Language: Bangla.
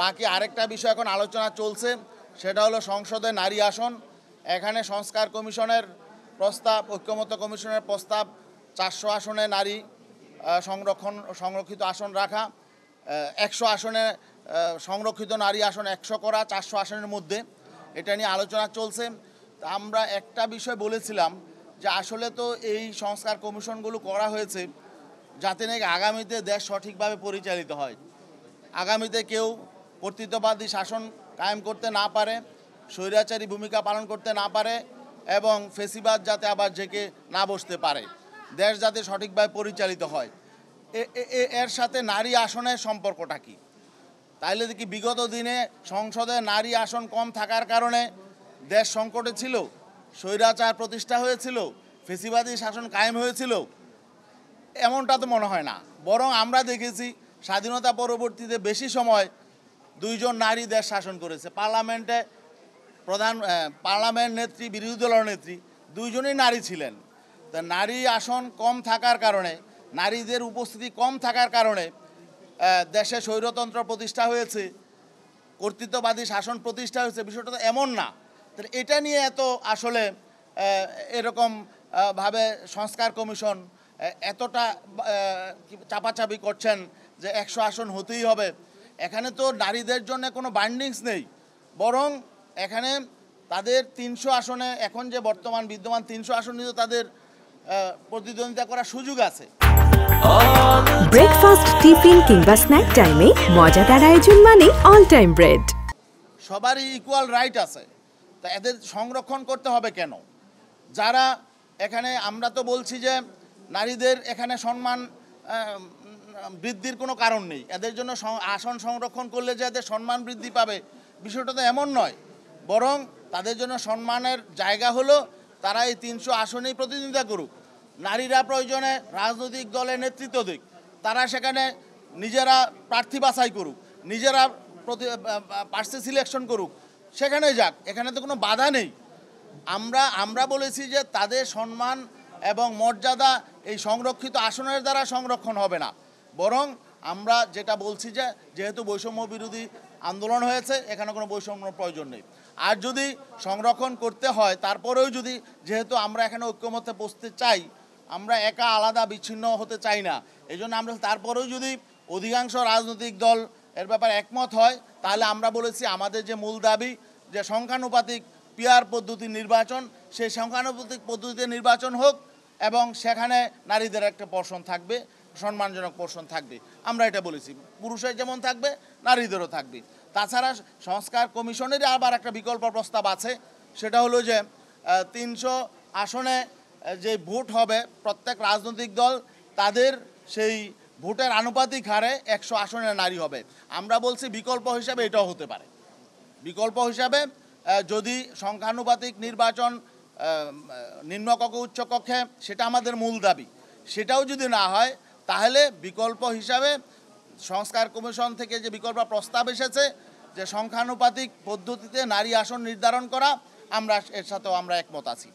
বাকি আরেকটা বিষয় এখন আলোচনা চলছে, সেটা হলো সংসদে নারী আসন। এখানে সংস্কার কমিশনের প্রস্তাব, ঐক্যমত্য কমিশনের প্রস্তাব 400 আসনে নারী সংরক্ষিত আসন রাখা, 100 আসনে সংরক্ষিত নারী আসন 100 করা, 400 আসনের মধ্যে। এটা নিয়ে আলোচনা চলছে। আমরা একটা বিষয় বলেছিলাম যে আসলে তো এই সংস্কার কমিশনগুলো করা হয়েছে যাতে নাকি আগামীতে দেশ সঠিকভাবে পরিচালিত হয়, আগামীতে কেউ কর্তৃত্ববাদী শাসন কায়েম করতে না পারে, স্বৈরাচারী ভূমিকা পালন করতে না পারে এবং ফেসিবাদ যাতে আবার জেকে না বসতে পারে, দেশ যাতে সঠিকভাবে পরিচালিত হয়। এর সাথে নারী আসনের সম্পর্কটা কী? তাইলে কি বিগত দিনে সংসদে নারী আসন কম থাকার কারণে দেশ সংকটে ছিল, স্বৈরাচার প্রতিষ্ঠা হয়েছিল, ফেসিবাদী শাসন কায়েম হয়েছিল? এমনটা তো মনে হয় না। বরং আমরা দেখেছি স্বাধীনতা পরবর্তীতে বেশি সময় 2 জন নারী দেশ শাসন করেছে। পার্লামেন্ট নেত্রী, বিরোধী দলের নেত্রী 2 জনই নারী ছিলেন। তা নারী আসন কম থাকার কারণে, নারীদের উপস্থিতি কম থাকার কারণে দেশে স্বৈরতন্ত্র প্রতিষ্ঠা হয়েছে, কর্তৃত্ববাদী শাসন প্রতিষ্ঠা হয়েছে, বিষয়টা তো এমন না। তাহলে এটা নিয়ে এত আসলে এরকম ভাবে সংস্কার কমিশন এতটা চাপাচাপি করছেন যে 100 আসন হতেই হবে। এখানে তো নারীদের জন্য কোনো বাইন্ডিংস নেই, বরং এখানে তাদের 300 আসনে, এখন যে বিদ্যমান 300 আসন নিয়ে তাদের প্রতিদ্বন্দ্বিতা করার সুযোগ আছে। ব্রেকফাস্ট, টিফিন কিংবা স্ন্যাক টাইমে মজাদার আয়োজন মানে অল টাইম ব্রেড। সবারই ইকুয়াল রাইট আছে, তা এদের সংরক্ষণ করতে হবে কেন? যারা এখানে, আমরা তো বলছি যে নারীদের এখানে সম্মান বৃদ্ধির কোনো কারণ নেই, এদের জন্য আসন সংরক্ষণ করলে যে এদের সম্মান বৃদ্ধি পাবে বিষয়টা তো এমন নয়। বরং তাদের জন্য সম্মানের জায়গা হলো তারা এই 300 আসনেই প্রতিদ্বন্দ্বিতা করুক। নারীরা প্রয়োজনে রাজনৈতিক দলের নেতৃত্ব দিক, তারা সেখানে নিজেরা প্রার্থী বাছাই করুক, নিজেরা প্রার্থী সিলেকশন করুক, সেখানে যাক, এখানে তো কোনো বাধা নেই। আমরা বলেছি যে তাদের সম্মান এবং মর্যাদা এই সংরক্ষিত আসনের দ্বারা সংরক্ষণ হবে না, বরং আমরা যেটা বলছি যে যেহেতু বৈষম্য বিরোধী আন্দোলন হয়েছে, এখানে কোনো বৈষম্য প্রয়োজন নেই। আর যদি সংরক্ষণ করতে হয়, তারপরেও যদি, যেহেতু আমরা এখানে ঐক্যমত্যে বসতে চাই, আমরা একা আলাদা বিচ্ছিন্ন হতে চাই না, এই জন্য আমরা তারপরেও যদি অধিকাংশ রাজনৈতিক দল এর ব্যাপারে একমত হয়, তাহলে আমরা বলেছি আমাদের যে মূল দাবি যে সংখ্যানুপাতিক পিয়ার পদ্ধতির নির্বাচন, সেই সংখ্যানুপাতিক পদ্ধতিতে নির্বাচন হোক এবং সেখানে নারীদের একটা পোর্শন থাকবে, সম্মানজনক পোর্শন থাকবে। আমরা এটা বলেছি, পুরুষের যেমন থাকবে নারীদেরও থাকবে। তাছাড়া সংস্কার কমিশনেরই আবার একটা বিকল্প প্রস্তাব আছে, সেটা হলো যে 300 আসনে যে ভোট হবে, প্রত্যেক রাজনৈতিক দল তাদের সেই ভোটের আনুপাতিক হারে 100 আসনে নারী হবে। আমরা বলছি বিকল্প হিসাবে এটাও হতে পারে। বিকল্প হিসাবে যদি সংখ্যানুপাতিক নির্বাচন নিম্নকক্ষ উচ্চকক্ষে, সেটা আমাদের মূল দাবি, সেটাও যদি না হয়, তাহলে বিকল্প হিসাবে সংস্কার কমিশন থেকে যে বিকল্প প্রস্তাব এসেছে যে সংখ্যানুপাতিক পদ্ধতিতে নারী আসন নির্ধারণ করা, আমরা এর সাথেও আমরা একমত আছি।